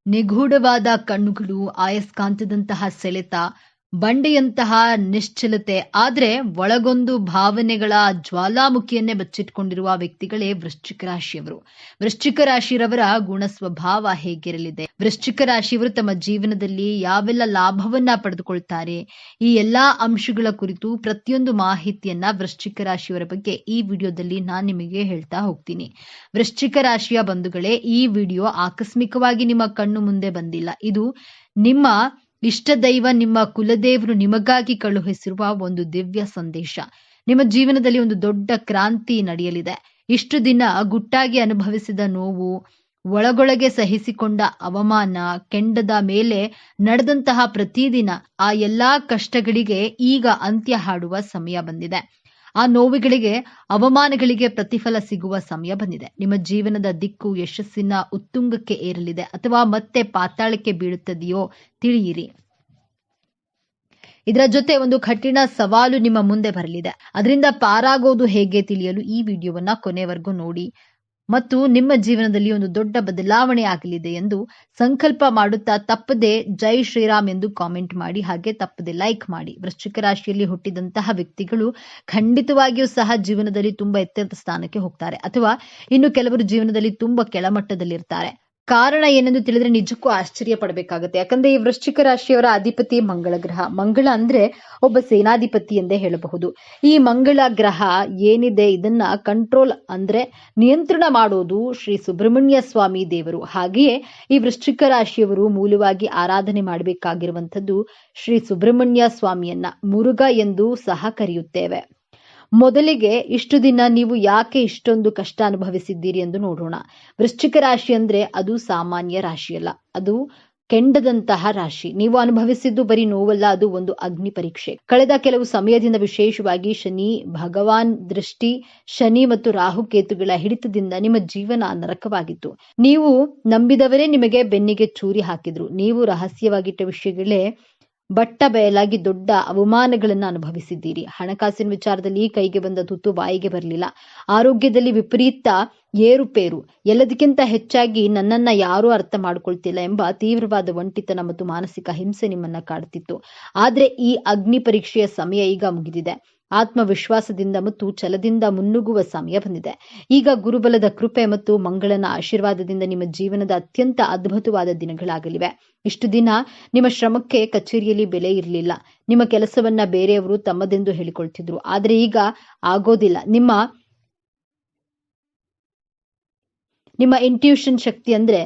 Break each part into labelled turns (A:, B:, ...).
A: ನಿಗೂಢವಾದ ಕಣ್ಣುಗಳು, ಅಯಸ್ಕಾಂತದಂತಹ ಸೆಳೆತ, ಬಂಡೆಯಂತಹ ನಿಶ್ಚಲತೆ, ಆದ್ರೆ ಒಳಗೊಂದು ಭಾವನೆಗಳ ಜ್ವಾಲಾಮುಖಿಯನ್ನೇ ಬಚ್ಚಿಟ್ಕೊಂಡಿರುವ ವ್ಯಕ್ತಿಗಳೇ ವೃಶ್ಚಿಕ ರಾಶಿಯವರು. ವೃಶ್ಚಿಕ ರಾಶಿಯವರ ಗುಣ ಸ್ವಭಾವ ಹೇಗಿರಲಿದೆ, ವೃಶ್ಚಿಕ ರಾಶಿಯವರು ತಮ್ಮ ಜೀವನದಲ್ಲಿ ಯಾವೆಲ್ಲ ಲಾಭವನ್ನ ಪಡೆದುಕೊಳ್ತಾರೆ, ಈ ಎಲ್ಲಾ ಅಂಶಗಳ ಕುರಿತು ಪ್ರತಿಯೊಂದು ಮಾಹಿತಿಯನ್ನ ವೃಶ್ಚಿಕ ರಾಶಿಯವರ ಬಗ್ಗೆ ಈ ವಿಡಿಯೋದಲ್ಲಿ ನಾನು ನಿಮಗೆ ಹೇಳ್ತಾ ಹೋಗ್ತೀನಿ. ವೃಶ್ಚಿಕ ರಾಶಿಯ ಬಂಧುಗಳೇ, ಈ ವಿಡಿಯೋ ಆಕಸ್ಮಿಕವಾಗಿ ನಿಮ್ಮ ಕಣ್ಣು ಮುಂದೆ ಬಂದಿಲ್ಲ. ಇದು ನಿಮ್ಮ ಇಷ್ಟ ದೈವ, ನಿಮ್ಮ ಕುಲದೇವರು ನಿಮಗಾಗಿ ಕಳುಹಿಸಿರುವ ಒಂದು ದಿವ್ಯ ಸಂದೇಶ. ನಿಮ್ಮ ಜೀವನದಲ್ಲಿ ಒಂದು ದೊಡ್ಡ ಕ್ರಾಂತಿ ನಡೆಯಲಿದೆ. ಇಷ್ಟು ದಿನ ಗುಟ್ಟಾಗಿ ಅನುಭವಿಸಿದ ನೋವು, ಒಳಗೊಳಗೆ ಸಹಿಸಿಕೊಂಡ ಅವಮಾನ, ಕೆಂಡದ ಮೇಲೆ ನಡೆದಂತಹ ಪ್ರತಿದಿನ ಆ ಎಲ್ಲಾ ಕಷ್ಟಗಳಿಗೆ ಈಗ ಅಂತ್ಯ ಹಾಡುವ ಸಮಯ ಬಂದಿದೆ. ಆ ನೋವುಗಳಿಗೆ, ಅವಮಾನಗಳಿಗೆ ಪ್ರತಿಫಲ ಸಿಗುವ ಸಮಯ ಬಂದಿದೆ. ನಿಮ್ಮ ಜೀವನದ ದಿಕ್ಕು ಯಶಸ್ಸಿನ ಉತ್ತುಂಗಕ್ಕೆ ಏರಲಿದೆ ಅಥವಾ ಮತ್ತೆ ಪಾತಾಳಕ್ಕೆ ಬೀಳುತ್ತದೆಯೋ ತಿಳಿಯಿರಿ. ಇದರ ಜೊತೆ ಒಂದು ಕಠಿಣ ಸವಾಲು ನಿಮ್ಮ ಮುಂದೆ ಬರಲಿದೆ. ಅದರಿಂದ ಪಾರಾಗೋದು ಹೇಗೆ ತಿಳಿಯಲು ಈ ವಿಡಿಯೋವನ್ನ ಕೊನೆವರೆಗೂ ನೋಡಿ ಮತ್ತು ನಿಮ್ಮ ಜೀವನದಲ್ಲಿ ಒಂದು ದೊಡ್ಡ ಬದಲಾವಣೆ ಆಗಲಿದೆ ಎಂದು ಸಂಕಲ್ಪ ಮಾಡುತ್ತಾ ತಪ್ಪದೆ ಜೈ ಶ್ರೀರಾಮ್ ಎಂದು ಕಾಮೆಂಟ್ ಮಾಡಿ, ಹಾಗೆ ತಪ್ಪದೆ ಲೈಕ್ ಮಾಡಿ. ವೃಶ್ಚಿಕ ರಾಶಿಯಲ್ಲಿ ಹುಟ್ಟಿದಂತಹ ವ್ಯಕ್ತಿಗಳು ಖಂಡಿತವಾಗಿಯೂ ಸಹ ಜೀವನದಲ್ಲಿ ತುಂಬಾ ಎತ್ತರದ ಸ್ಥಾನಕ್ಕೆ ಹೋಗ್ತಾರೆ, ಅಥವಾ ಇನ್ನು ಕೆಲವರು ಜೀವನದಲ್ಲಿ ತುಂಬಾ ಕೆಳಮಟ್ಟದಲ್ಲಿರ್ತಾರೆ. ಕಾರಣ ಏನೆಂದು ತಿಳಿದ್ರೆ ನಿಜಕ್ಕೂ ಆಶ್ಚರ್ಯ ಪಡಬೇಕಾಗುತ್ತೆ. ಯಾಕಂದ್ರೆ ಈ ವೃಶ್ಚಿಕ ರಾಶಿಯವರ ಅಧಿಪತಿ ಮಂಗಳ ಗ್ರಹ. ಮಂಗಳ ಅಂದ್ರೆ ಒಬ್ಬ ಸೇನಾಧಿಪತಿ ಎಂದೇ ಹೇಳಬಹುದು. ಈ ಮಂಗಳ ಗ್ರಹ ಏನಿದೆ ಇದನ್ನ ಕಂಟ್ರೋಲ್ ಅಂದ್ರೆ ನಿಯಂತ್ರಣ ಮಾಡೋದು ಶ್ರೀ ಸುಬ್ರಹ್ಮಣ್ಯ ಸ್ವಾಮಿ ದೇವರು. ಹಾಗೆಯೇ ಈ ವೃಶ್ಚಿಕ ರಾಶಿಯವರು ಮೂಲವಾಗಿ ಆರಾಧನೆ ಮಾಡಬೇಕಾಗಿರುವಂಥದ್ದು ಶ್ರೀ ಸುಬ್ರಹ್ಮಣ್ಯ ಸ್ವಾಮಿಯನ್ನ ಮುರುಘ ಎಂದು ಸಹ ಕರೆಯುತ್ತೇವೆ. ಮೊದಲಿಗೆ ಇಷ್ಟು ದಿನ ನೀವು ಯಾಕೆ ಇಷ್ಟೊಂದು ಕಷ್ಟ ಅನುಭವಿಸಿದ್ದೀರಿ ಎಂದು ನೋಡೋಣ. ವೃಶ್ಚಿಕ ರಾಶಿ ಅಂದ್ರೆ ಅದು ಸಾಮಾನ್ಯ ರಾಶಿಯಲ್ಲ, ಅದು ಕೆಂಡದಂತಹ ರಾಶಿ. ನೀವು ಅನುಭವಿಸಿದ್ದು ಬರೀ ನೋವಲ್ಲ, ಅದು ಒಂದು ಅಗ್ನಿ ಪರೀಕ್ಷೆ. ಕಳೆದ ಕೆಲವು ಸಮಯದಿಂದ ವಿಶೇಷವಾಗಿ ಶನಿ ಭಗವಾನ್ ದೃಷ್ಟಿ, ಶನಿ ಮತ್ತು ರಾಹುಕೇತುಗಳ ಹಿಡಿತದಿಂದ ನಿಮ್ಮ ಜೀವನ ನರಕವಾಗಿತ್ತು. ನೀವು ನಂಬಿದವರೇ ನಿಮಗೆ ಬೆನ್ನಿಗೆ ಚೂರಿ ಹಾಕಿದ್ರು. ನೀವು ರಹಸ್ಯವಾಗಿಟ್ಟ ವಿಷಯಗಳೇ ಬಟ್ಟ ಬಯಲಾಗಿ ದೊಡ್ಡ ಅವಮಾನಗಳನ್ನು ಅನುಭವಿಸಿದ್ದೀರಿ. ಹಣಕಾಸಿನ ವಿಚಾರದಲ್ಲಿ ಕೈಗೆ ಬಂದ ತುತ್ತು ಬಾಯಿಗೆ ಬರಲಿಲ್ಲ. ಆರೋಗ್ಯದಲ್ಲಿ ವಿಪರೀತ ಏರುಪೇರು. ಎಲ್ಲದಕ್ಕಿಂತ ಹೆಚ್ಚಾಗಿ ನನ್ನನ್ನ ಯಾರೂ ಅರ್ಥ ಮಾಡ್ಕೊಳ್ತಿಲ್ಲ ಎಂಬ ತೀವ್ರವಾದ ಒಂಟಿತನ ಮತ್ತು ಮಾನಸಿಕ ಹಿಂಸೆ ನಿಮ್ಮನ್ನ ಕಾಡುತ್ತಿತ್ತು. ಆದ್ರೆ ಈ ಅಗ್ನಿ ಪರೀಕ್ಷೆಯ ಸಮಯ ಈಗ ಮುಗಿದಿದೆ. ಆತ್ಮವಿಶ್ವಾಸದಿಂದ ಮತ್ತು ಛಲದಿಂದ ಮುನ್ನುಗ್ಗುವ ಸಮಯ ಬಂದಿದೆ. ಈಗ ಗುರುಬಲದ ಕೃಪೆ ಮತ್ತು ಮಂಗಳನ ಆಶೀರ್ವಾದದಿಂದ ನಿಮ್ಮ ಜೀವನದ ಅತ್ಯಂತ ಅದ್ಭುತವಾದ ದಿನಗಳಾಗಲಿವೆ. ಇಷ್ಟು ದಿನ ನಿಮ್ಮ ಶ್ರಮಕ್ಕೆ ಕಚೇರಿಯಲ್ಲಿ ಬೆಲೆ ಇರಲಿಲ್ಲ. ನಿಮ್ಮ ಕೆಲಸವನ್ನ ಬೇರೆಯವರು ತಮ್ಮದೆಂದು ಹೇಳಿಕೊಳ್ತಿದ್ರು. ಆದ್ರೆ ಈಗ ಆಗೋದಿಲ್ಲ. ನಿಮ್ಮ ಇಂಟ್ಯೂಷನ್ ಶಕ್ತಿ ಅಂದ್ರೆ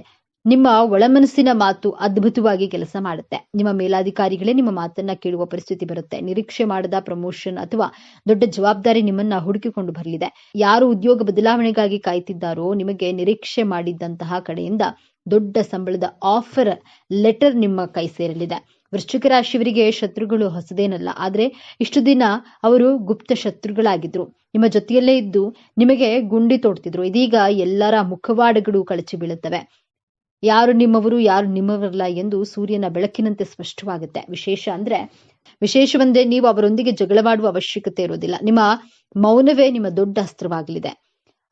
A: ನಿಮ್ಮ ಒಳಮನಸ್ಸಿನ ಮಾತು ಅದ್ಭುತವಾಗಿ ಕೆಲಸ ಮಾಡುತ್ತೆ. ನಿಮ್ಮ ಮೇಲಾಧಿಕಾರಿಗಳೇ ನಿಮ್ಮ ಮಾತನ್ನ ಕೇಳುವ ಪರಿಸ್ಥಿತಿ ಬರುತ್ತೆ. ನಿರೀಕ್ಷೆ ಮಾಡದ ಪ್ರಮೋಷನ್ ಅಥವಾ ದೊಡ್ಡ ಜವಾಬ್ದಾರಿ ನಿಮ್ಮನ್ನ ಹುಡುಕಿಕೊಂಡು ಬರಲಿದೆ. ಯಾರು ಉದ್ಯೋಗ ಬದಲಾವಣೆಗಾಗಿ ಕಾಯ್ತಿದ್ದಾರೋ ನಿಮಗೆ ನಿರೀಕ್ಷೆ ಮಾಡಿದ್ದಂತಹ ಕಡೆಯಿಂದ ದೊಡ್ಡ ಸಂಬಳದ ಆಫರ್ ಲೆಟರ್ ನಿಮ್ಮ ಕೈ ಸೇರಲಿದೆ. ವೃಶ್ಚಿಕ ರಾಶಿಯವರಿಗೆ ಶತ್ರುಗಳು ಹೊಸದೇನಲ್ಲ, ಆದ್ರೆ ಇಷ್ಟು ದಿನ ಅವರು ಗುಪ್ತ ಶತ್ರುಗಳಾಗಿದ್ರು. ನಿಮ್ಮ ಜೊತೆಯಲ್ಲೇ ಇದ್ದು ನಿಮಗೆ ಗುಂಡಿ ತೋಡ್ತಿದ್ರು. ಇದೀಗ ಎಲ್ಲರ ಮುಖವಾಡಗಳು ಕಳಚಿ ಬೀಳುತ್ತವೆ. ಯಾರು ನಿಮ್ಮವರು, ಯಾರು ನಿಮ್ಮವರಲ್ಲ ಎಂದು ಸೂರ್ಯನ ಬೆಳಕಿನಂತೆ ಸ್ಪಷ್ಟವಾಗುತ್ತೆ. ವಿಶೇಷವಂದ್ರೆ ನೀವು ಅವರೊಂದಿಗೆ ಜಗಳವಾಡುವ ಅವಶ್ಯಕತೆ ಇರೋದಿಲ್ಲ. ನಿಮ್ಮ ಮೌನವೇ ನಿಮ್ಮ ದೊಡ್ಡ ಅಸ್ತ್ರವಾಗಲಿದೆ.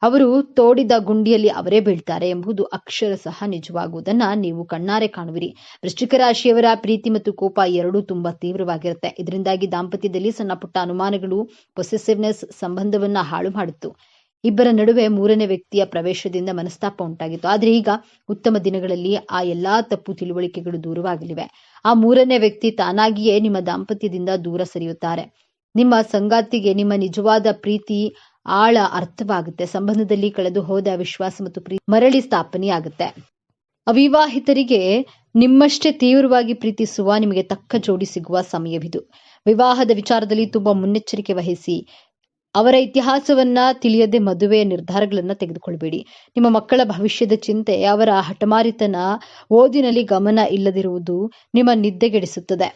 A: ಅವರು ತೋಡಿದ ಗುಂಡಿಯಲ್ಲಿ ಅವರೇ ಬೀಳ್ತಾರೆ ಎಂಬುದು ಅಕ್ಷರ ಸಹ ನಿಜವಾಗುವುದನ್ನ ನೀವು ಕಣ್ಣಾರೆ ಕಾಣುವಿರಿ. ವೃಶ್ಚಿಕ ರಾಶಿಯವರ ಪ್ರೀತಿ ಮತ್ತು ಕೋಪ ಎರಡೂ ತುಂಬಾ ತೀವ್ರವಾಗಿರುತ್ತೆ. ಇದರಿಂದಾಗಿ ದಾಂಪತ್ಯದಲ್ಲಿ ಸಣ್ಣ ಪುಟ್ಟ ಅನುಮಾನಗಳು, ಪೊಸೆಸಿವ್ನೆಸ್ ಸಂಬಂಧವನ್ನ ಹಾಳು ಮಾಡಿತ್ತು. ಇಬ್ಬರ ನಡುವೆ ಮೂರನೇ ವ್ಯಕ್ತಿಯ ಪ್ರವೇಶದಿಂದ ಮನಸ್ತಾಪ ಉಂಟಾಗಿತ್ತು. ಆದ್ರೆ ಈಗ ಉತ್ತಮ ದಿನಗಳಲ್ಲಿ ಆ ಎಲ್ಲಾ ತಪ್ಪು ತಿಳುವಳಿಕೆಗಳು ದೂರವಾಗಲಿವೆ. ಆ ಮೂರನೇ ವ್ಯಕ್ತಿ ತಾನಾಗಿಯೇ ನಿಮ್ಮ ದಾಂಪತ್ಯದಿಂದ ದೂರ ಸರಿಯುತ್ತಾರೆ. ನಿಮ್ಮ ಸಂಗಾತಿಗೆ ನಿಮ್ಮ ನಿಜವಾದ ಪ್ರೀತಿ ಆಳ ಅರ್ಥವಾಗುತ್ತೆ. ಸಂಬಂಧದಲ್ಲಿ ಕಳೆದು ಹೋದ ವಿಶ್ವಾಸ ಮತ್ತು ಪ್ರೀತಿ ಮರಳಿ ಸ್ಥಾಪನೆಯಾಗುತ್ತೆ. ಅವಿವಾಹಿತರಿಗೆ ನಿಮ್ಮಷ್ಟೇ ತೀವ್ರವಾಗಿ ಪ್ರೀತಿಸುವ ನಿಮಗೆ ತಕ್ಕ ಜೋಡಿ ಸಿಗುವ ಸಮಯವಿದು. ವಿವಾಹದ ವಿಚಾರದಲ್ಲಿ ತುಂಬಾ ಮುನ್ನೆಚ್ಚರಿಕೆ ವಹಿಸಿ. ಅವರ ಇತಿಹಾಸವನ್ನ ತಿಳಿಯದೆ ಮದುವೆಯ ನಿರ್ಧಾರಗಳನ್ನ ತೆಗೆದುಕೊಳ್ಬೇಡಿ. ನಿಮ್ಮ ಮಕ್ಕಳ ಭವಿಷ್ಯದ ಚಿಂತೆ, ಅವರ ಹಠಮಾರಿತನ, ಓದಿನಲ್ಲಿ ಗಮನ ಇಲ್ಲದಿರುವುದು ನಿಮ್ಮ ನಿದ್ದೆಗೆಡಿಸುತ್ತದೆ.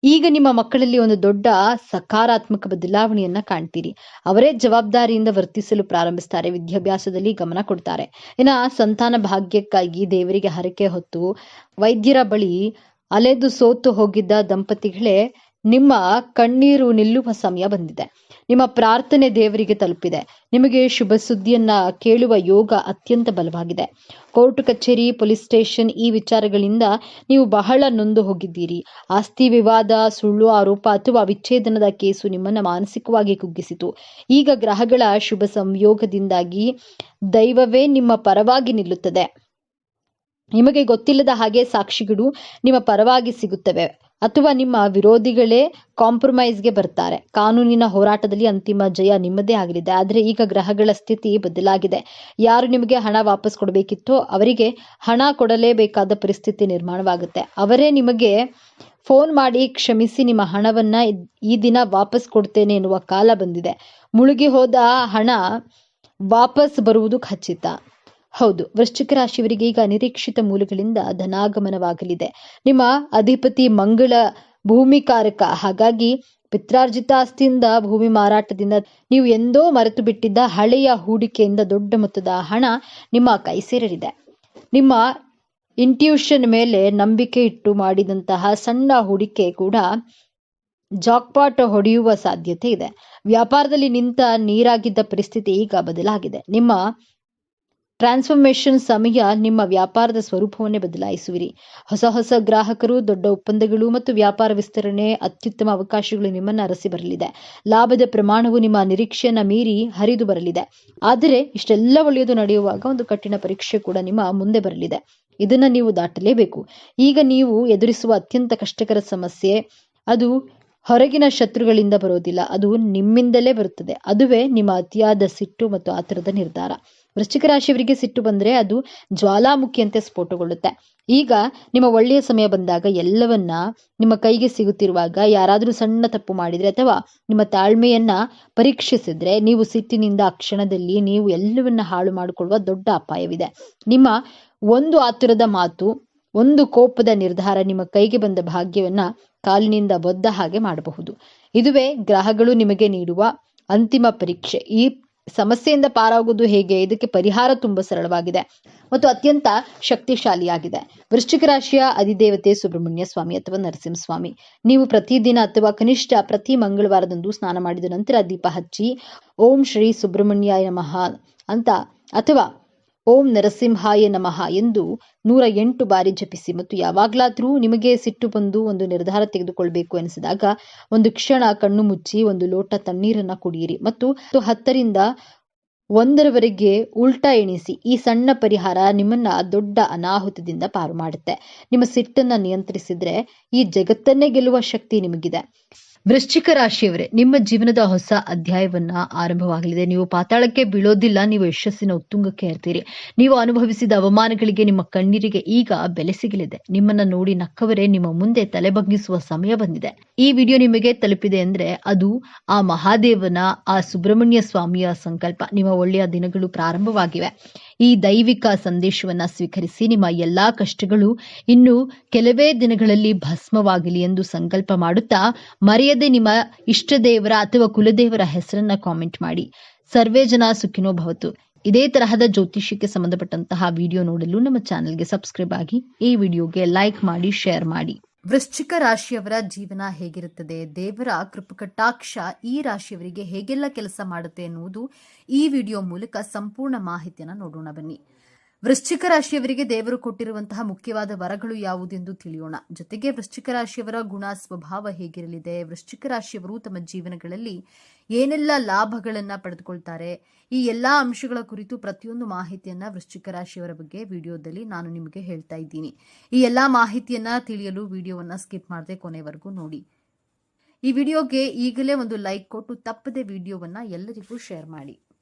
A: ಈಗ ನಿಮ್ಮ ಮಕ್ಕಳಲ್ಲಿ ಒಂದು ದೊಡ್ಡ ಸಕಾರಾತ್ಮಕ ಬದಲಾವಣೆಯನ್ನ ಕಾಣ್ತೀರಿ. ಅವರೇ ಜವಾಬ್ದಾರಿಯಿಂದ ವರ್ತಿಸಲು ಪ್ರಾರಂಭಿಸ್ತಾರೆ. ವಿದ್ಯಾಭ್ಯಾಸದಲ್ಲಿ ಗಮನ ಕೊಡ್ತಾರೆ. ಇನ್ನು ಸಂತಾನ ಭಾಗ್ಯಕ್ಕಾಗಿ ದೇವರಿಗೆ ಹರಕೆ ಹೊತ್ತು ವೈದ್ಯರ ಬಳಿ ಅಲೆದು ಸೋತು ಹೋಗಿದ್ದ ದಂಪತಿಗಳೇ ನಿಮ್ಮ ಕಣ್ಣೀರು ನಿಲ್ಲುವ ಸಮಯ ಬಂದಿದೆ. ನಿಮ್ಮ ಪ್ರಾರ್ಥನೆ ದೇವರಿಗೆ ತಲುಪಿದೆ. ನಿಮಗೆ ಶುಭ ಸುದ್ದಿಯನ್ನ ಕೇಳುವ ಯೋಗ ಅತ್ಯಂತ ಬಲವಾಗಿದೆ. ಕೋರ್ಟ್ ಕಚೇರಿ, ಪೊಲೀಸ್ ಸ್ಟೇಷನ್ ಈ ವಿಚಾರಗಳಿಂದ ನೀವು ಬಹಳ ನೊಂದು ಹೋಗಿದ್ದೀರಿ. ಆಸ್ತಿ ವಿವಾದ, ಸುಳ್ಳು ಆರೋಪ ಅಥವಾ ವಿಚ್ಛೇದನದ ಕೇಸು ನಿಮ್ಮನ್ನ ಮಾನಸಿಕವಾಗಿ ಕುಗ್ಗಿಸಿತು. ಈಗ ಗ್ರಹಗಳ ಶುಭ ಸಂಯೋಗದಿಂದಾಗಿ ದೈವವೇ ನಿಮ್ಮ ಪರವಾಗಿ ನಿಲ್ಲುತ್ತದೆ. ನಿಮಗೆ ಗೊತ್ತಿಲ್ಲದ ಹಾಗೆ ಸಾಕ್ಷಿಗಳು ನಿಮ್ಮ ಪರವಾಗಿ ಸಿಗುತ್ತವೆ ಅಥವಾ ನಿಮ್ಮ ವಿರೋಧಿಗಳೇ ಕಾಂಪ್ರಮೈಸ್ಗೆ ಬರ್ತಾರೆ. ಕಾನೂನಿನ ಹೋರಾಟದಲ್ಲಿ ಅಂತಿಮ ಜಯ ನಿಮ್ಮದೇ ಆಗಲಿದೆ. ಆದರೆ ಈಗ ಗ್ರಹಗಳ ಸ್ಥಿತಿ ಬದಲಾಗಿದೆ. ಯಾರು ನಿಮಗೆ ಹಣ ವಾಪಸ್ ಕೊಡಬೇಕಿತ್ತೋ ಅವರಿಗೆ ಹಣ ಕೊಡಲೇಬೇಕಾದ ಪರಿಸ್ಥಿತಿ ನಿರ್ಮಾಣವಾಗುತ್ತೆ. ಅವರೇ ನಿಮಗೆ ಫೋನ್ ಮಾಡಿ ಕ್ಷಮಿಸಿ, ನಿಮ್ಮ ಹಣವನ್ನ ಈ ದಿನ ವಾಪಸ್ ಕೊಡ್ತೇನೆ ಎನ್ನುವ ಕಾಲ ಬಂದಿದೆ. ಮುಳುಗಿ ಹೋದ ಹಣ ವಾಪಸ್ ಬರುವುದು ಖಚಿತ. ಹೌದು, ವೃಶ್ಚಿಕ ರಾಶಿಯವರಿಗೆ ಈಗ ಅನಿರೀಕ್ಷಿತ ಮೂಲಗಳಿಂದ ಧನಾಗಮನವಾಗಲಿದೆ. ನಿಮ್ಮ ಅಧಿಪತಿ ಮಂಗಳ ಭೂಮಿಕಾರಕ. ಹಾಗಾಗಿ ಪಿತ್ರಾರ್ಜಿತ ಆಸ್ತಿಯಿಂದ, ಭೂಮಿ ಮಾರಾಟದಿಂದ, ನೀವು ಎಂದೋ ಮರೆತು ಬಿಟ್ಟಿದ್ದ ಹಳೆಯ ಹೂಡಿಕೆಯಿಂದ ದೊಡ್ಡ ಮೊತ್ತದ ಹಣ ನಿಮ್ಮ ಕೈ ಸೇರಲಿದೆ. ನಿಮ್ಮ ಇಂಟ್ಯೂಷನ್ ಮೇಲೆ ನಂಬಿಕೆ ಇಟ್ಟು ಮಾಡಿದಂತಹ ಸಣ್ಣ ಹೂಡಿಕೆ ಕೂಡ ಜಾಕ್ಪಾಟ್ ಹೊಡೆಯುವ ಸಾಧ್ಯತೆ ಇದೆ. ವ್ಯಾಪಾರದಲ್ಲಿ ನಿಂತ ನೀರಾಗಿದ್ದ ಪರಿಸ್ಥಿತಿ ಈಗ ಬದಲಾಗಿದೆ. ನಿಮ್ಮ ಟ್ರಾನ್ಸ್ಫಾರ್ಮೇಶನ್ ಸಮಯ ನಿಮ್ಮ ವ್ಯಾಪಾರದ ಸ್ವರೂಪವನ್ನೇ ಬದಲಾಯಿಸುವಿರಿ. ಹೊಸ ಹೊಸ ಗ್ರಾಹಕರು, ದೊಡ್ಡ ಒಪ್ಪಂದಗಳು ಮತ್ತು ವ್ಯಾಪಾರ ವಿಸ್ತರಣೆ ಅತ್ಯುತ್ತಮ ಅವಕಾಶಗಳು ನಿಮ್ಮನ್ನು ಅರಸಿ ಬರಲಿದೆ. ಲಾಭದ ಪ್ರಮಾಣವು ನಿಮ್ಮ ನಿರೀಕ್ಷೆಯನ್ನ ಮೀರಿ ಹರಿದು ಬರಲಿದೆ. ಆದರೆ ಇಷ್ಟೆಲ್ಲ ಒಳ್ಳೆಯದು ನಡೆಯುವಾಗ ಒಂದು ಕಠಿಣ ಪರೀಕ್ಷೆ ಕೂಡ ನಿಮ್ಮ ಮುಂದೆ ಬರಲಿದೆ. ಇದನ್ನ ನೀವು ದಾಟಲೇಬೇಕು. ಈಗ ನೀವು ಎದುರಿಸುವ ಅತ್ಯಂತ ಕಷ್ಟಕರ ಸಮಸ್ಯೆ ಅದು ಹೊರಗಿನ ಶತ್ರುಗಳಿಂದ ಬರೋದಿಲ್ಲ, ಅದು ನಿಮ್ಮಿಂದಲೇ ಬರುತ್ತದೆ. ಅದುವೇ ನಿಮ್ಮ ಅತಿಯಾದ ಸಿಟ್ಟು ಮತ್ತು ಆತುರದ ನಿರ್ಧಾರ. ವೃಶ್ಚಿಕ ರಾಶಿಯವರಿಗೆ ಸಿಟ್ಟು ಬಂದ್ರೆ ಅದು ಜ್ವಾಲಾಮುಖಿಯಂತೆ ಸ್ಫೋಟಗೊಳ್ಳುತ್ತೆ. ಈಗ ನಿಮ್ಮ ಒಳ್ಳೆಯ ಸಮಯ ಬಂದಾಗ, ಎಲ್ಲವನ್ನ ನಿಮ್ಮ ಕೈಗೆ ಸಿಗುತ್ತಿರುವಾಗ ಯಾರಾದರೂ ಸಣ್ಣ ತಪ್ಪು ಮಾಡಿದ್ರೆ ಅಥವಾ ನಿಮ್ಮ ತಾಳ್ಮೆಯನ್ನ ಪರೀಕ್ಷಿಸಿದ್ರೆ, ನೀವು ಸಿಟ್ಟಿನಿಂದ ಆ ಕ್ಷಣದಲ್ಲಿ ನೀವು ಎಲ್ಲವನ್ನ ಹಾಳು ಮಾಡಿಕೊಳ್ಳುವ ದೊಡ್ಡ ಅಪಾಯವಿದೆ. ನಿಮ್ಮ ಒಂದು ಆತುರದ ಮಾತು, ಒಂದು ಕೋಪದ ನಿರ್ಧಾರ ನಿಮ್ಮ ಕೈಗೆ ಬಂದ ಭಾಗ್ಯವನ್ನ ಕಾಲಿನಿಂದ ಒದ್ದ ಹಾಗೆ ಮಾಡಬಹುದು. ಇದುವೇ ಗ್ರಹಗಳು ನಿಮಗೆ ನೀಡುವ ಅಂತಿಮ ಪರೀಕ್ಷೆ. ಈ ಸಮಸ್ಯೆಯಿಂದ ಪಾರಾಗುವುದು ಹೇಗೆ? ಇದಕ್ಕೆ ಪರಿಹಾರ ತುಂಬಾ ಸರಳವಾಗಿದೆ ಮತ್ತು ಅತ್ಯಂತ ಶಕ್ತಿಶಾಲಿಯಾಗಿದೆ. ವೃಶ್ಚಿಕ ರಾಶಿಯ ಅಧಿದೇವತೆ ಸುಬ್ರಹ್ಮಣ್ಯ ಸ್ವಾಮಿ ಅಥವಾ ನರಸಿಂಹಸ್ವಾಮಿ. ನೀವು ಪ್ರತಿದಿನ ಅಥವಾ ಕನಿಷ್ಠ ಪ್ರತಿ ಮಂಗಳವಾರದಂದು ಸ್ನಾನ ಮಾಡಿದ ನಂತರ ದೀಪ ಹಚ್ಚಿ ಓಂ ಶ್ರೀ ಸುಬ್ರಹ್ಮಣ್ಯಾಯ ನಮಃ ಅಂತ ಅಥವಾ ಓಂ ನರಸಿಂಹಾಯ ನಮಃ ಎಂದು 108 ಬಾರಿ ಜಪಿಸಿ. ಮತ್ತು ಯಾವಾಗ್ಲಾದ್ರೂ ನಿಮಗೆ ಸಿಟ್ಟು ಬಂದು ಒಂದು ನಿರ್ಧಾರ ತೆಗೆದುಕೊಳ್ಬೇಕು ಎನಿಸಿದಾಗ ಒಂದು ಕ್ಷಣ ಕಣ್ಣು ಮುಚ್ಚಿ ಒಂದು ಲೋಟ ತಣ್ಣೀರನ್ನ ಕುಡಿಯಿರಿ ಮತ್ತು 10ರಿಂದ 1ರವರೆಗೆ ಉಲ್ಟಾ ಎಣಿಸಿ. ಈ ಸಣ್ಣ ಪರಿಹಾರ ನಿಮ್ಮನ್ನ ದೊಡ್ಡ ಅನಾಹುತದಿಂದ ಪಾರು ಮಾಡುತ್ತೆ. ನಿಮ್ಮ ಸಿಟ್ಟನ್ನ ನಿಯಂತ್ರಿಸಿದ್ರೆ ಈ ಜಗತ್ತನ್ನೇ ಗೆಲ್ಲುವ ಶಕ್ತಿ ನಿಮಗಿದೆ. ವೃಶ್ಚಿಕ ರಾಶಿಯವರೇ, ನಿಮ್ಮ ಜೀವನದ ಹೊಸ ಅಧ್ಯಾಯವನ್ನ ಆರಂಭವಾಗಲಿದೆ. ನೀವು ಪಾತಾಳಕ್ಕೆ ಬೀಳೋದಿಲ್ಲ, ನೀವು ಯಶಸ್ಸಿನ ಉತ್ತುಂಗಕ್ಕೆ ಏರ್ತೀರಿ. ನೀವು ಅನುಭವಿಸಿದ ಅವಮಾನಗಳಿಗೆ, ನಿಮ್ಮ ಕಣ್ಣೀರಿಗೆ ಈಗ ಬೆಲೆ ಸಿಗಲಿದೆ. ನಿಮ್ಮನ್ನ ನೋಡಿ ನಕ್ಕವರೇ ನಿಮ್ಮ ಮುಂದೆ ತಲೆಬಗ್ಗಿಸುವ ಸಮಯ ಬಂದಿದೆ. ಈ ವಿಡಿಯೋ ನಿಮಗೆ ತಲುಪಿದೆ ಅಂದ್ರೆ ಅದು ಆ ಮಹಾದೇವನ, ಆ ಸುಬ್ರಹ್ಮಣ್ಯ ಸ್ವಾಮಿಯ ಸಂಕಲ್ಪ. ನಿಮ್ಮ ಒಳ್ಳೆಯ ದಿನಗಳು ಪ್ರಾರಂಭವಾಗಿವೆ. ಈ ದೈವಿಕ ಸಂದೇಶವನ್ನ ಸ್ವೀಕರಿಸಿ. ನಿಮ್ಮ ಎಲ್ಲಾ ಕಷ್ಟಗಳು ಇನ್ನು ಕೆಲವೇ ದಿನಗಳಲ್ಲಿ ಭಸ್ಮವಾಗಲಿ ಎಂದು ಸಂಕಲ್ಪ ಮಾಡುತ್ತಾ ಮರೆಯದೆ ನಿಮ್ಮ ಇಷ್ಟ ದೇವರ ಅಥವಾ ಕುಲದೇವರ ಹೆಸರನ್ನ ಕಾಮೆಂಟ್ ಮಾಡಿ. ಸರ್ವೇ ಜನ ಸುಖಿನೋ ಭವತು. ಇದೇ ತರಹದ ಜ್ಯೋತಿಷ್ಯಕ್ಕೆ ಸಂಬಂಧಪಟ್ಟಂತಹ ವಿಡಿಯೋ ನೋಡಲು ನಮ್ಮ ಚಾನೆಲ್ಗೆ ಸಬ್ಸ್ಕ್ರೈಬ್ ಆಗಿ, ಈ ವಿಡಿಯೋಗೆ ಲೈಕ್ ಮಾಡಿ, ಶೇರ್ ಮಾಡಿ. ವೃಶ್ಚಿಕ ರಾಶಿಯವರ ಜೀವನ ಹೇಗಿರುತ್ತದೆ, ದೇವರ ಕೃಪಕಟಾಕ್ಷ ಈ ರಾಶಿಯವರಿಗೆ ಹೇಗೆಲ್ಲ ಕೆಲಸ ಮಾಡುತ್ತೆ ಎನ್ನುವುದು ಈ ವಿಡಿಯೋ ಮೂಲಕ ಸಂಪೂರ್ಣ ಮಾಹಿತಿಯನ್ನು ನೋಡೋಣ ಬನ್ನಿ. ವೃಶ್ಚಿಕ ರಾಶಿಯವರಿಗೆ ದೇವರು ಕೊಟ್ಟಿರುವಂತಹ ಮುಖ್ಯವಾದ ವರಗಳು ಯಾವುದೆಂದು ತಿಳಿಯೋಣ. ಜೊತೆಗೆ ವೃಶ್ಚಿಕ ರಾಶಿಯವರ ಗುಣ ಸ್ವಭಾವ ಹೇಗಿರಲಿದೆ, ವೃಶ್ಚಿಕ ರಾಶಿಯವರು ತಮ್ಮ ಜೀವನಗಳಲ್ಲಿ ಏನೆಲ್ಲ ಲಾಭಗಳನ್ನ ಪಡೆದುಕೊಳ್ತಾರೆ, ಈ ಎಲ್ಲಾ ಅಂಶಗಳ ಕುರಿತು ಪ್ರತಿಯೊಂದು ಮಾಹಿತಿಯನ್ನ ವೃಶ್ಚಿಕ ರಾಶಿಯವರ ಬಗ್ಗೆ ವಿಡಿಯೋದಲ್ಲಿ ನಾನು ನಿಮಗೆ ಹೇಳ್ತಾ ಇದ್ದೀನಿ. ಈ ಎಲ್ಲಾ ಮಾಹಿತಿಯನ್ನ ತಿಳಿಯಲು ವಿಡಿಯೋವನ್ನ ಸ್ಕಿಪ್ ಮಾಡದೆ ಕೊನೆವರೆಗೂ ನೋಡಿ. ಈ ವಿಡಿಯೋಗೆ ಈಗಲೇ ಒಂದು ಲೈಕ್ ಕೊಟ್ಟು ತಪ್ಪದೆ ವಿಡಿಯೋವನ್ನ ಎಲ್ಲರಿಗೂ ಶೇರ್ ಮಾಡಿ.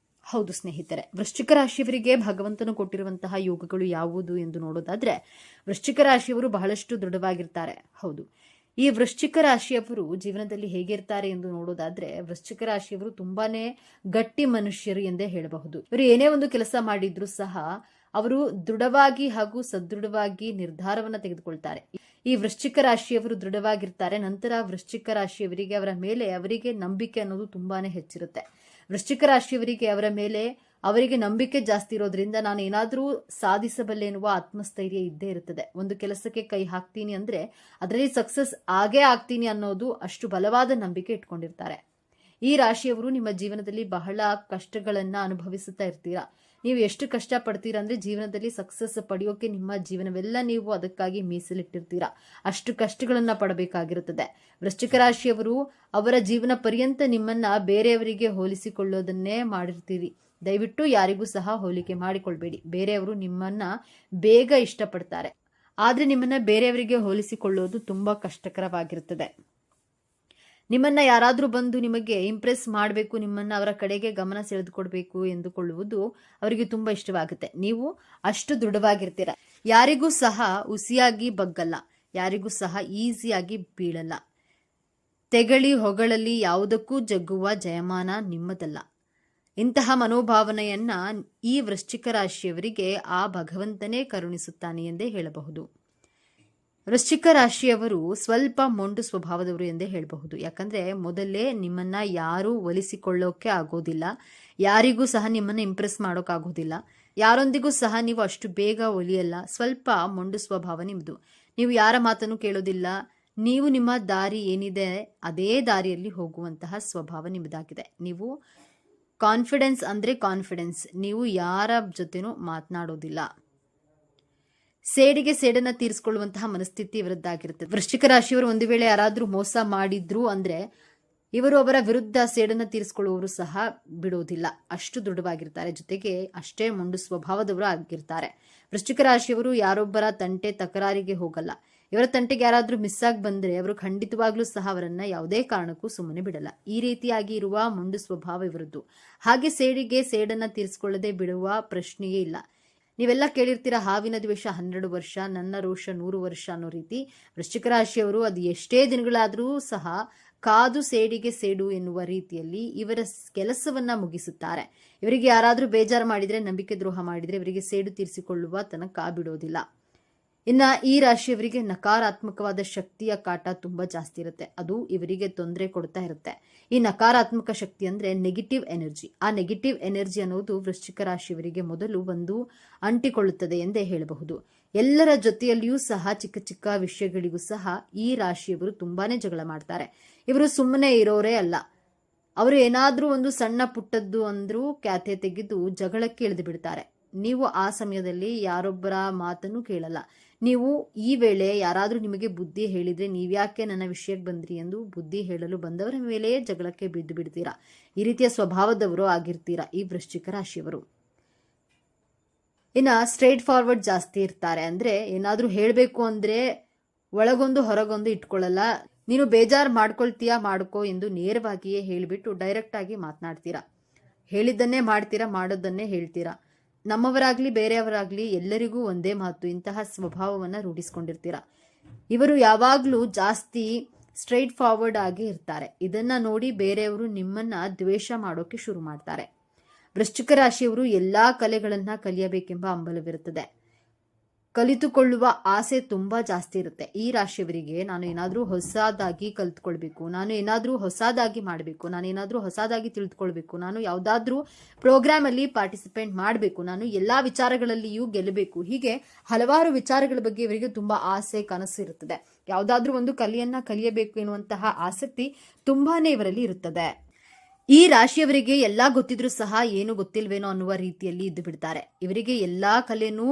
A: ಹೌದು ಸ್ನೇಹಿತರೆ, ವೃಶ್ಚಿಕ ರಾಶಿಯವರಿಗೆ ಭಗವಂತನು ಕೊಟ್ಟಿರುವಂತಹ ಯೋಗಗಳು ಯಾವುದು ಎಂದು ನೋಡೋದಾದ್ರೆ, ವೃಶ್ಚಿಕ ರಾಶಿಯವರು ಬಹಳಷ್ಟು ದೃಢವಾಗಿರ್ತಾರೆ. ಹೌದು, ಈ ವೃಶ್ಚಿಕ ರಾಶಿಯವರು ಜೀವನದಲ್ಲಿ ಹೇಗಿರ್ತಾರೆ ಎಂದು ನೋಡೋದಾದ್ರೆ, ವೃಶ್ಚಿಕ ರಾಶಿಯವರು ತುಂಬಾನೇ ಗಟ್ಟಿ ಮನುಷ್ಯರು ಎಂದೇ ಹೇಳಬಹುದು. ಇವರು ಏನೇ ಒಂದು ಕೆಲಸ ಮಾಡಿದ್ರು ಸಹ ಅವರು ದೃಢವಾಗಿ ಹಾಗೂ ಸದೃಢವಾಗಿ ನಿರ್ಧಾರವನ್ನ ತೆಗೆದುಕೊಳ್ತಾರೆ. ಈ ವೃಶ್ಚಿಕ ರಾಶಿಯವರು ದೃಢವಾಗಿರ್ತಾರೆ. ನಂತರ ವೃಶ್ಚಿಕ ರಾಶಿಯವರಿಗೆ ಅವರ ಮೇಲೆ ಅವರಿಗೆ ನಂಬಿಕೆ ಅನ್ನೋದು ತುಂಬಾನೇ ಹೆಚ್ಚಿರುತ್ತೆ. ವೃಶ್ಚಿಕ ರಾಶಿಯವರಿಗೆ ಅವರಿಗೆ ನಂಬಿಕೆ ಜಾಸ್ತಿ ಇರೋದ್ರಿಂದ ನಾನು ಏನಾದರೂ ಸಾಧಿಸಬಲ್ಲೆ ಎನ್ನುವ ಆತ್ಮಸ್ಥೈರ್ಯ ಇದ್ದೇ ಇರುತ್ತದೆ. ಒಂದು ಕೆಲಸಕ್ಕೆ ಕೈ ಹಾಕ್ತೀನಿ ಅಂದ್ರೆ ಅದರಲ್ಲಿ ಸಕ್ಸಸ್ ಆಗೇ ಆಗ್ತೀನಿ ಅನ್ನೋದು ಅಷ್ಟು ಬಲವಾದ ನಂಬಿಕೆ ಇಟ್ಕೊಂಡಿರ್ತಾರೆ. ಈ ರಾಶಿಯವರು ನಿಮ್ಮ ಜೀವನದಲ್ಲಿ ಬಹಳ ಕಷ್ಟಗಳನ್ನ ಅನುಭವಿಸುತ್ತಾ ಇರ್ತೀರಾ. ನೀವು ಎಷ್ಟು ಕಷ್ಟ ಪಡ್ತೀರಾ ಅಂದ್ರೆ ಜೀವನದಲ್ಲಿ ಸಕ್ಸಸ್ ಪಡೆಯೋಕೆ ನಿಮ್ಮ ಜೀವನವೆಲ್ಲ ನೀವು ಅದಕ್ಕಾಗಿ ಮೀಸಲಿಟ್ಟಿರ್ತೀರಾ. ಅಷ್ಟು ಕಷ್ಟಗಳನ್ನ ಪಡಬೇಕಾಗಿರುತ್ತದೆ. ವೃಶ್ಚಿಕ ರಾಶಿಯವರು ಅವರ ಜೀವನ ಪರ್ಯಂತ ನಿಮ್ಮನ್ನ ಬೇರೆಯವರಿಗೆ ಹೋಲಿಸಿಕೊಳ್ಳೋದನ್ನೇ ಮಾಡಿರ್ತೀರಿ. ದಯವಿಟ್ಟು ಯಾರಿಗೂ ಸಹ ಹೋಲಿಕೆ ಮಾಡಿಕೊಳ್ಬೇಡಿ. ಬೇರೆಯವರು ನಿಮ್ಮನ್ನ ಬೇಗ ಇಷ್ಟಪಡ್ತಾರೆ, ಆದ್ರೆ ನಿಮ್ಮನ್ನ ಬೇರೆಯವರಿಗೆ ಹೋಲಿಸಿಕೊಳ್ಳೋದು ತುಂಬಾ ಕಷ್ಟಕರವಾಗಿರುತ್ತದೆ. ನಿಮ್ಮನ್ನ ಯಾರಾದ್ರೂ ಬಂದು ನಿಮಗೆ ಇಂಪ್ರೆಸ್ ಮಾಡಬೇಕು, ನಿಮ್ಮನ್ನ ಅವರ ಕಡೆಗೆ ಗಮನ ಸೆಳೆದುಕೊಡ್ಬೇಕು ಎಂದುಕೊಳ್ಳುವುದು ಅವರಿಗೆ ತುಂಬಾ ಇಷ್ಟವಾಗುತ್ತೆ. ನೀವು ಅಷ್ಟು ದೃಢವಾಗಿರ್ತೀರ. ಯಾರಿಗೂ ಸಹ ಹುಸಿಯಾಗಿ ಬಗ್ಗಲ್ಲ, ಯಾರಿಗೂ ಸಹ ಈಸಿಯಾಗಿ ಬೀಳಲ್ಲ. ತೆಗಳಿ ಹೊಗಳಲ್ಲಿ ಯಾವುದಕ್ಕೂ ಜಗ್ಗುವ ಜಯಮಾನ ನಿಮ್ಮದಲ್ಲ. ಇಂತಹ ಮನೋಭಾವನೆಯನ್ನ ಈ ವೃಶ್ಚಿಕ ರಾಶಿಯವರಿಗೆ ಆ ಭಗವಂತನೇ ಕರುಣಿಸುತ್ತಾನೆ ಎಂದೇ ಹೇಳಬಹುದು. ವೃಶ್ಚಿಕ ರಾಶಿಯವರು ಸ್ವಲ್ಪ ಮೊಂಡು ಸ್ವಭಾವದವರು ಎಂದೇ ಹೇಳಬಹುದು. ಯಾಕಂದ್ರೆ ಮೊದಲೇ ನಿಮ್ಮನ್ನ ಯಾರೂ ಒಲಿಸಿಕೊಳ್ಳೋಕೆ ಆಗೋದಿಲ್ಲ, ಯಾರಿಗೂ ಸಹ ನಿಮ್ಮನ್ನ ಇಂಪ್ರೆಸ್ ಮಾಡೋಕ್ಕಾಗೋದಿಲ್ಲ, ಯಾರೊಂದಿಗೂ ಸಹ ನೀವು ಅಷ್ಟು ಬೇಗ ಒಲಿಯಲ್ಲ. ಸ್ವಲ್ಪ ಮೊಂಡು ಸ್ವಭಾವ ನಿಮ್ದು. ನೀವು ಯಾರ ಮಾತನ್ನು ಕೇಳೋದಿಲ್ಲ. ನೀವು ನಿಮ್ಮ ದಾರಿ ಏನಿದೆ ಅದೇ ದಾರಿಯಲ್ಲಿ ಹೋಗುವಂತಹ ಸ್ವಭಾವ ನಿಮ್ಮದಾಗಿದೆ. ನೀವು ಕಾನ್ಫಿಡೆನ್ಸ್ ಅಂದ್ರೆ ಕಾನ್ಫಿಡೆನ್ಸ್. ನೀವು ಯಾರ ಜೊತೆನೂ ಮಾತನಾಡೋದಿಲ್ಲ. ಸೇಡಿಗೆ ಸೇಡನ್ನ ತೀರಿಸಿಕೊಳ್ಳುವಂತಹ ಮನಸ್ಥಿತಿ ಇವರದ್ದಾಗಿರುತ್ತೆ. ವೃಶ್ಚಿಕ ರಾಶಿಯವರು ಒಂದು ವೇಳೆ ಯಾರಾದ್ರೂ ಮೋಸ ಮಾಡಿದ್ರು ಅಂದ್ರೆ ಇವರು ಅವರ ವಿರುದ್ಧ ಸೇಡನ್ನ ತೀರಿಸಿಕೊಳ್ಳುವವರು ಸಹ ಬಿಡೋದಿಲ್ಲ. ಅಷ್ಟು ದೃಢವಾಗಿರ್ತಾರೆ. ಜೊತೆಗೆ ಅಷ್ಟೇ ಮೊಂಡು ಸ್ವಭಾವದವರು ಆಗಿರ್ತಾರೆ. ವೃಶ್ಚಿಕ ರಾಶಿಯವರು ಯಾರೊಬ್ಬರ ತಂಟೆ ತಕರಾರಿಗೆ ಹೋಗಲ್ಲ. ಇವರ ತಂಟೆಗೆ ಯಾರಾದ್ರೂ ಮಿಸ್ ಆಗಿ ಬಂದ್ರೆ ಅವರು ಖಂಡಿತವಾಗ್ಲೂ ಸಹ ಅವರನ್ನ ಯಾವುದೇ ಕಾರಣಕ್ಕೂ ಸುಮ್ಮನೆ ಬಿಡಲ್ಲ. ಈ ರೀತಿಯಾಗಿ ಇರುವ ಮೊಂಡು ಸ್ವಭಾವ ಇವರದ್ದು. ಹಾಗೆ ಸೇಡಿಗೆ ಸೇಡನ್ನ ತೀರಿಸಿಕೊಳ್ಳದೆ ಬಿಡುವ ಪ್ರಶ್ನೆಯೇ ಇಲ್ಲ. ನೀವೆಲ್ಲ ಕೇಳಿರ್ತೀರ, ಹಾವಿನ ದ್ವೇಷ 12 ವರ್ಷ, ನನ್ನ ರೋಷ 100 ವರ್ಷ ಅನ್ನೋ ರೀತಿ. ವೃಶ್ಚಿಕ ರಾಶಿಯವರು ಅದು ಎಷ್ಟೇ ದಿನಗಳಾದರೂ ಸಹ ಕಾದು ಸೇಡಿಗೆ ಸೇಡು ಎನ್ನುವ ರೀತಿಯಲ್ಲಿ ಇವರ ಕೆಲಸವನ್ನ ಮುಗಿಸುತ್ತಾರೆ. ಇವರಿಗೆ ಯಾರಾದ್ರೂ ಬೇಜಾರು ಮಾಡಿದ್ರೆ, ನಂಬಿಕೆ ದ್ರೋಹ ಮಾಡಿದ್ರೆ ಇವರಿಗೆ ಸೇಡು ತೀರಿಸಿಕೊಳ್ಳುವ ತನಕ ಬಿಡೋದಿಲ್ಲ. ಇನ್ನ ಈ ರಾಶಿಯವರಿಗೆ ನಕಾರಾತ್ಮಕವಾದ ಶಕ್ತಿಯ ಕಾಟ ತುಂಬಾ ಜಾಸ್ತಿ ಇರುತ್ತೆ. ಅದು ಇವರಿಗೆ ತೊಂದರೆ ಕೊಡ್ತಾ ಇರುತ್ತೆ. ಈ ನಕಾರಾತ್ಮಕ ಶಕ್ತಿ ಅಂದ್ರೆ ನೆಗೆಟಿವ್ ಎನರ್ಜಿ. ಆ ನೆಗೆಟಿವ್ ಎನರ್ಜಿ ಅನ್ನೋದು ವೃಶ್ಚಿಕ ರಾಶಿಯವರಿಗೆ ಮೊದಲು ಒಂದು ಅಂಟಿಕೊಳ್ಳುತ್ತದೆ ಎಂದೇ ಹೇಳಬಹುದು. ಎಲ್ಲರ ಜೊತೆಯಲ್ಲಿಯೂ ಸಹ ಚಿಕ್ಕ ಚಿಕ್ಕ ವಿಷಯಗಳಿಗೂ ಸಹ ಈ ರಾಶಿಯವರು ತುಂಬಾನೇ ಜಗಳ ಮಾಡ್ತಾರೆ. ಇವರು ಸುಮ್ಮನೆ ಇರೋರೇ ಅಲ್ಲ. ಅವರು ಏನಾದ್ರೂ ಒಂದು ಸಣ್ಣ ಪುಟ್ಟದ್ದು ಅಂದ್ರೂ ಕ್ಯಾತೆ ತೆಗೆದು ಜಗಳಕ್ಕೆ ಇಳಿದು ಬಿಡ್ತಾರೆ. ನೀವು ಆ ಸಮಯದಲ್ಲಿ ಯಾರೊಬ್ಬರ ಮಾತನ್ನು ಕೇಳಲ್ಲ. ನೀವು ಈ ವೇಳೆ ಯಾರಾದ್ರೂ ನಿಮಗೆ ಬುದ್ಧಿ ಹೇಳಿದ್ರೆ, ನೀವ್ಯಾಕೆ ನನ್ನ ವಿಷಯಕ್ಕೆ ಬಂದ್ರಿ ಎಂದು ಬುದ್ಧಿ ಹೇಳಲು ಬಂದವರ ಮೇಲೆಯೇ ಜಗಳಕ್ಕೆ ಬಿದ್ದು ಬಿಡ್ತೀರಾ. ಈ ರೀತಿಯ ಸ್ವಭಾವದವರು ಆಗಿರ್ತೀರಾ ಈ ವೃಶ್ಚಿಕ ರಾಶಿಯವರು. ಇನ್ನ ಸ್ಟ್ರೈಟ್ ಫಾರ್ವರ್ಡ್ ಜಾಸ್ತಿ ಇರ್ತಾರೆ. ಅಂದ್ರೆ ಏನಾದ್ರೂ ಹೇಳ್ಬೇಕು ಅಂದ್ರೆ ಒಳಗೊಂದು ಹೊರಗೊಂದು ಇಟ್ಕೊಳ್ಳಲ್ಲ. ನೀನು ಬೇಜಾರು ಮಾಡ್ಕೊಳ್ತೀಯಾ ಮಾಡ್ಕೋ ಎಂದು ನೇರವಾಗಿಯೇ ಹೇಳಿಬಿಟ್ಟು ಡೈರೆಕ್ಟ್ ಆಗಿ ಮಾತನಾಡ್ತೀರಾ. ಹೇಳಿದ್ದನ್ನೇ ಮಾಡ್ತೀರಾ, ಮಾಡೋದನ್ನೇ ಹೇಳ್ತೀರಾ. ನಮ್ಮವರಾಗ್ಲಿ ಬೇರೆಯವರಾಗ್ಲಿ ಎಲ್ಲರಿಗೂ ಒಂದೇ ಮಾತು. ಇಂತಹ ಸ್ವಭಾವವನ್ನ ರೂಢಿಸ್ಕೊಂಡಿರ್ತೀರಾ. ಇವರು ಯಾವಾಗ್ಲೂ ಜಾಸ್ತಿ ಸ್ಟ್ರೈಟ್ ಫಾರ್ವರ್ಡ್ ಆಗಿ ಇರ್ತಾರೆ. ಇದನ್ನ ನೋಡಿ ಬೇರೆಯವರು ನಿಮ್ಮನ್ನ ದ್ವೇಷ ಮಾಡೋಕೆ ಶುರು ಮಾಡ್ತಾರೆ. ವೃಶ್ಚಿಕ ರಾಶಿಯವರು ಎಲ್ಲಾ ಕಲೆಗಳನ್ನ ಕಲಿಯಬೇಕೆಂಬ ಹಂಬಲವಿರುತ್ತದೆ. ಕಲಿತುಕೊಳ್ಳುವ ಆಸೆ ತುಂಬಾ ಜಾಸ್ತಿ ಇರುತ್ತೆ. ಈ ರಾಶಿಯವರಿಗೆ ನಾನು ಏನಾದ್ರೂ ಹೊಸದಾಗಿ ಕಲಿತುಕೊಳ್ಬೇಕು, ನಾನು ಏನಾದ್ರೂ ಹೊಸದಾಗಿ ಮಾಡಬೇಕು, ನಾನು ಏನಾದ್ರೂ ಹೊಸದಾಗಿ ತಿಳಿದುಕೊಳ್ಬೇಕು, ನಾನು ಯಾವ್ದಾದ್ರೂ ಪ್ರೋಗ್ರಾಮ್ ಅಲ್ಲಿ ಪಾರ್ಟಿಸಿಪೇಟ್ ಮಾಡಬೇಕು, ನಾನು ಎಲ್ಲಾ ವಿಚಾರಗಳಲ್ಲಿಯೂ ಗೆಲ್ಲಬೇಕು. ಹೀಗೆ ಹಲವಾರು ವಿಚಾರಗಳ ಬಗ್ಗೆ ಇವರಿಗೆ ತುಂಬಾ ಆಸೆ, ಕನಸು ಇರುತ್ತದೆ. ಯಾವ್ದಾದ್ರೂ ಒಂದು ಕಲೆಯನ್ನ ಕಲಿಯಬೇಕು ಎನ್ನುವಂತಹ ಆಸಕ್ತಿ ತುಂಬಾನೇ ಇವರಲ್ಲಿ ಇರುತ್ತದೆ. ಈ ರಾಶಿಯವರಿಗೆ ಎಲ್ಲಾ ಗೊತ್ತಿದ್ರೂ ಸಹ ಏನು ಗೊತ್ತಿಲ್ವೇನೋ ಅನ್ನುವ ರೀತಿಯಲ್ಲಿ ಇದ್ದು ಬಿಡ್ತಾರೆ. ಇವರಿಗೆ ಎಲ್ಲಾ ಕಲೆನೂ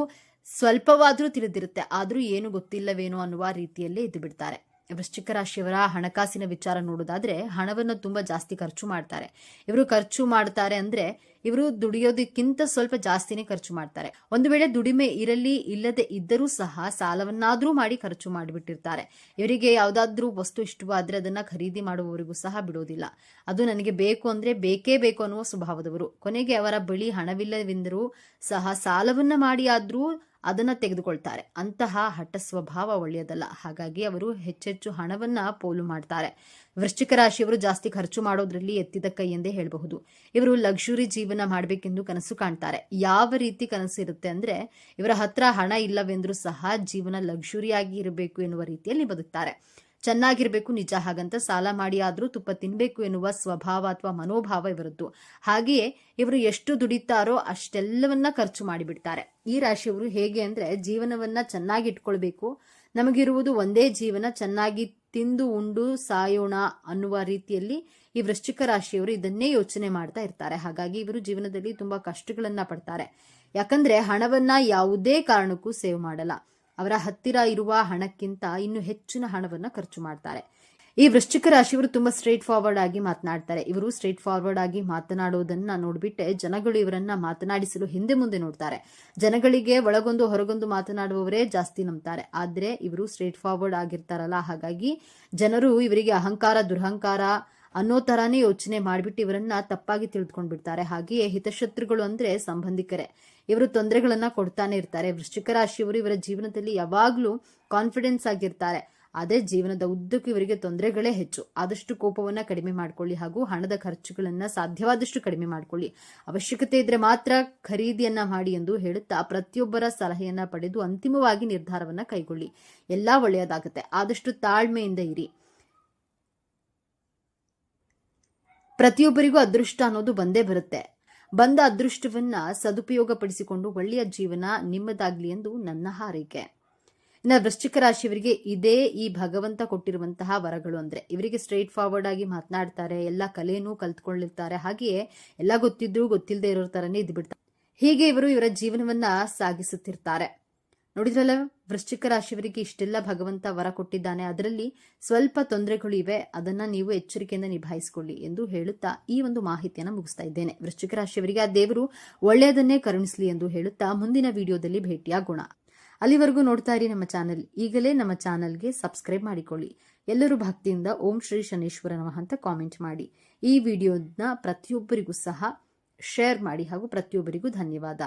A: ಸ್ವಲ್ಪವಾದ್ರೂ ತಿಳಿದಿರುತ್ತೆ, ಆದ್ರೂ ಏನು ಗೊತ್ತಿಲ್ಲವೇನೋ ಅನ್ನುವ ರೀತಿಯಲ್ಲೇ ಇದ್ದು ಬಿಡ್ತಾರೆ. ವೃಶ್ಚಿಕ ರಾಶಿಯವರ ಹಣಕಾಸಿನ ವಿಚಾರ ನೋಡೋದಾದ್ರೆ ಹಣವನ್ನು ತುಂಬಾ ಜಾಸ್ತಿ ಖರ್ಚು ಮಾಡ್ತಾರೆ. ಇವರು ಖರ್ಚು ಮಾಡ್ತಾರೆ ಅಂದ್ರೆ ಇವರು ದುಡಿಯೋದಕ್ಕಿಂತ ಸ್ವಲ್ಪ ಜಾಸ್ತಿನೇ ಖರ್ಚು ಮಾಡ್ತಾರೆ. ಒಂದು ವೇಳೆ ದುಡಿಮೆ ಇರಲಿ ಇಲ್ಲದೆ ಇದ್ದರೂ ಸಹ ಸಾಲವನ್ನಾದ್ರೂ ಮಾಡಿ ಖರ್ಚು ಮಾಡಿಬಿಟ್ಟಿರ್ತಾರೆ. ಇವರಿಗೆ ಯಾವ್ದಾದ್ರೂ ವಸ್ತು ಇಷ್ಟವಾದ್ರೆ ಅದನ್ನ ಖರೀದಿ ಮಾಡುವವರಿಗೂ ಸಹ ಬಿಡೋದಿಲ್ಲ. ಅದು ನನಗೆ ಬೇಕು ಅಂದ್ರೆ ಬೇಕೇ ಬೇಕು ಅನ್ನುವ ಸ್ವಭಾವದವರು. ಕೊನೆಗೆ ಅವರ ಬಳಿ ಹಣವಿಲ್ಲವೆಂದರೂ ಸಹ ಸಾಲವನ್ನ ಮಾಡಿ ಆದ್ರೂ ಅದನ್ನ ತೆಗೆದುಕೊಳ್ತಾರೆ. ಅಂತಹ ಹಠ ಸ್ವಭಾವ ಒಳ್ಳೆಯದಲ್ಲ. ಹಾಗಾಗಿ ಅವರು ಹೆಚ್ಚೆಚ್ಚು ಹಣವನ್ನ ಪೋಲು ಮಾಡ್ತಾರೆ. ವೃಶ್ಚಿಕ ರಾಶಿಯವರು ಜಾಸ್ತಿ ಖರ್ಚು ಮಾಡೋದ್ರಲ್ಲಿ ಎತ್ತಿದ ಕೈ ಎಂದೇ ಹೇಳಬಹುದು. ಇವರು ಲಕ್ಸುರಿ ಜೀವನ ಮಾಡಬೇಕೆಂದು ಕನಸು ಕಾಣ್ತಾರೆ. ಯಾವ ರೀತಿ ಕನಸು ಇರುತ್ತೆ ಅಂದ್ರೆ ಇವರ ಹತ್ರ ಹಣ ಇಲ್ಲವೆಂದ್ರೂ ಸಹ ಜೀವನ ಲಕ್ಸುರಿಯಾಗಿ ಇರಬೇಕು ಎನ್ನುವ ರೀತಿಯಲ್ಲಿ ಬದುಕ್ತಾರೆ. ಚೆನ್ನಾಗಿರ್ಬೇಕು ನಿಜ, ಹಾಗಂತ ಸಾಲ ಮಾಡಿ ಆದ್ರೂ ತುಪ್ಪ ತಿನ್ಬೇಕು ಎನ್ನುವ ಸ್ವಭಾವ ಅಥವಾ ಮನೋಭಾವ ಇವರದ್ದು. ಹಾಗೆಯೇ ಇವರು ಎಷ್ಟು ದುಡಿತಾರೋ ಅಷ್ಟೆಲ್ಲವನ್ನ ಖರ್ಚು ಮಾಡಿಬಿಡ್ತಾರೆ. ಈ ರಾಶಿಯವರು ಹೇಗೆ ಅಂದ್ರೆ ಜೀವನವನ್ನ ಚೆನ್ನಾಗಿ ಇಟ್ಕೊಳ್ಬೇಕು, ನಮಗಿರುವುದು ಒಂದೇ ಜೀವನ, ಚೆನ್ನಾಗಿ ತಿಂದು ಉಂಡು ಸಾಯೋಣ ಅನ್ನುವ ರೀತಿಯಲ್ಲಿ ಈ ವೃಶ್ಚಿಕ ರಾಶಿಯವರು ಇದನ್ನೇ ಯೋಚನೆ ಮಾಡ್ತಾ ಇರ್ತಾರೆ. ಹಾಗಾಗಿ ಇವರು ಜೀವನದಲ್ಲಿ ತುಂಬಾ ಕಷ್ಟಗಳನ್ನ ಪಡ್ತಾರೆ. ಯಾಕಂದ್ರೆ ಹಣವನ್ನ ಯಾವುದೇ ಕಾರಣಕ್ಕೂ ಸೇವ್ ಮಾಡಲ್ಲ. ಅವರ ಹತ್ತಿರ ಇರುವ ಹಣಕ್ಕಿಂತ ಇನ್ನು ಹೆಚ್ಚಿನ ಹಣವನ್ನ ಖರ್ಚು ಮಾಡ್ತಾರೆ. ಈ ವೃಶ್ಚಿಕ ರಾಶಿಯವರು ತುಂಬಾ ಸ್ಟ್ರೇಟ್ ಫಾರ್ವರ್ಡ್ ಆಗಿ ಮಾತನಾಡ್ತಾರೆ. ಇವರು ಸ್ಟ್ರೇಟ್ ಫಾರ್ವರ್ಡ್ ಆಗಿ ಮಾತನಾಡೋದನ್ನ ನೋಡ್ಬಿಟ್ಟೆ ಜನಗಳು ಇವರನ್ನ ಮಾತನಾಡಿಸಲು ಹಿಂದೆ ಮುಂದೆ ನೋಡ್ತಾರೆ. ಜನಗಳಿಗೆ ಒಳಗೊಂದು ಹೊರಗೊಂದು ಮಾತನಾಡುವವರೇ ಜಾಸ್ತಿ ನಂಬ್ತಾರೆ. ಆದ್ರೆ ಇವರು ಸ್ಟ್ರೇಟ್ ಫಾರ್ವರ್ಡ್ ಆಗಿರ್ತಾರಲ್ಲ, ಹಾಗಾಗಿ ಜನರು ಇವರಿಗೆ ಅಹಂಕಾರ ದುರಹಂಕಾರ ಅನ್ನೋ ತರಾನೇ ಯೋಚನೆ ಮಾಡ್ಬಿಟ್ಟು ಇವರನ್ನ ತಪ್ಪಾಗಿ ತಿಳಿದುಕೊಂಡ್ಬಿಡ್ತಾರೆ. ಹಾಗೆಯೇ ಹಿತಶತ್ರುಗಳು ಅಂದ್ರೆ ಸಂಬಂಧಿಕರೇ. ಇವರು ತೊಂದರೆಗಳನ್ನ ಕೊಡ್ತಾನೆ ಇರ್ತಾರೆ. ವೃಶ್ಚಿಕ ರಾಶಿಯವರು ಇವರ ಜೀವನದಲ್ಲಿ ಯಾವಾಗ್ಲೂ ಕಾನ್ಫಿಡೆನ್ಸ್ ಆಗಿರ್ತಾರೆ. ಆದ್ರೆ ಜೀವನದ ಉದ್ದಕ್ಕೂ ಇವರಿಗೆ ತೊಂದರೆಗಳೇ ಹೆಚ್ಚು. ಆದಷ್ಟು ಕೋಪವನ್ನ ಕಡಿಮೆ ಮಾಡ್ಕೊಳ್ಳಿ ಹಾಗೂ ಹಣದ ಖರ್ಚುಗಳನ್ನ ಸಾಧ್ಯವಾದಷ್ಟು ಕಡಿಮೆ ಮಾಡ್ಕೊಳ್ಳಿ. ಅವಶ್ಯಕತೆ ಇದ್ರೆ ಮಾತ್ರ ಖರೀದಿಯನ್ನ ಮಾಡಿ ಎಂದು ಹೇಳುತ್ತಾ ಪ್ರತಿಯೊಬ್ಬರ ಸಲಹೆಯನ್ನ ಪಡೆದು ಅಂತಿಮವಾಗಿ ನಿರ್ಧಾರವನ್ನ ಕೈಗೊಳ್ಳಿ. ಎಲ್ಲಾ ಒಳ್ಳೆಯದಾಗುತ್ತೆ. ಆದಷ್ಟು ತಾಳ್ಮೆಯಿಂದ ಇರಿ. ಪ್ರತಿಯೊಬ್ಬರಿಗೂ ಅದೃಷ್ಟ ಅನ್ನೋದು ಬಂದೇ ಬರುತ್ತೆ. ಬಂದ ಅದೃಷ್ಟವನ್ನ ಸದುಪಯೋಗ ಪಡಿಸಿಕೊಂಡು ಒಳ್ಳೆಯ ಜೀವನ ನಿಮ್ಮದಾಗ್ಲಿ ಎಂದು ನನ್ನ ಹಾರೈಕೆ. ಇನ್ನು ವೃಶ್ಚಿಕ ರಾಶಿಯವರಿಗೆ ಇದೇ ಈ ಭಗವಂತ ಕೊಟ್ಟಿರುವಂತಹ ವರಗಳು. ಅಂದ್ರೆ ಇವರಿಗೆ ಸ್ಟ್ರೇಟ್ ಫಾರ್ವರ್ಡ್ ಆಗಿ ಮಾತನಾಡ್ತಾರೆ, ಎಲ್ಲ ಕಲೆನೂ ಕಲ್ತ್ಕೊಂಡಿರ್ತಾರೆ, ಹಾಗೆಯೇ ಎಲ್ಲ ಗೊತ್ತಿದ್ರು ಗೊತ್ತಿಲ್ಲದೆ ಇರೋ ತರನೇ ಇದ್ಬಿಡ್ತಾರೆ. ಹೀಗೆ ಇವರು ಇವರ ಜೀವನವನ್ನ ಸಾಗಿಸುತ್ತಿರ್ತಾರೆ. ನೋಡಿದ್ರಲ್ಲ, ವೃಶ್ಚಿಕ ರಾಶಿಯವರಿಗೆ ಇಷ್ಟೆಲ್ಲ ಭಗವಂತ ವರ ಕೊಟ್ಟಿದ್ದಾನೆ, ಅದರಲ್ಲಿ ಸ್ವಲ್ಪ ತೊಂದರೆಗಳು ಇವೆ, ಅದನ್ನ ನೀವು ಎಚ್ಚರಿಕೆಯಿಂದ ನಿಭಾಯಿಸಿಕೊಳ್ಳಿ ಎಂದು ಹೇಳುತ್ತಾ ಈ ಒಂದು ಮಾಹಿತಿಯನ್ನು ಮುಗಿಸ್ತಾ ಇದ್ದೇನೆ. ವೃಶ್ಚಿಕ ರಾಶಿಯವರಿಗೆ ಆ ದೇವರು ಒಳ್ಳೆಯದನ್ನೇ ಕರುಣಿಸಲಿ ಎಂದು ಹೇಳುತ್ತಾ ಮುಂದಿನ ವಿಡಿಯೋದಲ್ಲಿ ಭೇಟಿಯಾಗೋಣ. ಅಲ್ಲಿವರೆಗೂ ನೋಡ್ತಾ ಇರಿ ನಮ್ಮ ಚಾನೆಲ್. ಈಗಲೇ ನಮ್ಮ ಚಾನೆಲ್ಗೆ ಸಬ್ಸ್ಕ್ರೈಬ್ ಮಾಡಿಕೊಳ್ಳಿ. ಎಲ್ಲರೂ ಭಕ್ತಿಯಿಂದ ಓಂ ಶ್ರೀ ಶನೇಶ್ವರ ನಮಃ ಅಂತ ಕಾಮೆಂಟ್ ಮಾಡಿ. ಈ ವಿಡಿಯೋನ ಪ್ರತಿಯೊಬ್ಬರಿಗೂ ಸಹ ಶೇರ್ ಮಾಡಿ ಹಾಗೂ ಪ್ರತಿಯೊಬ್ಬರಿಗೂ ಧನ್ಯವಾದ.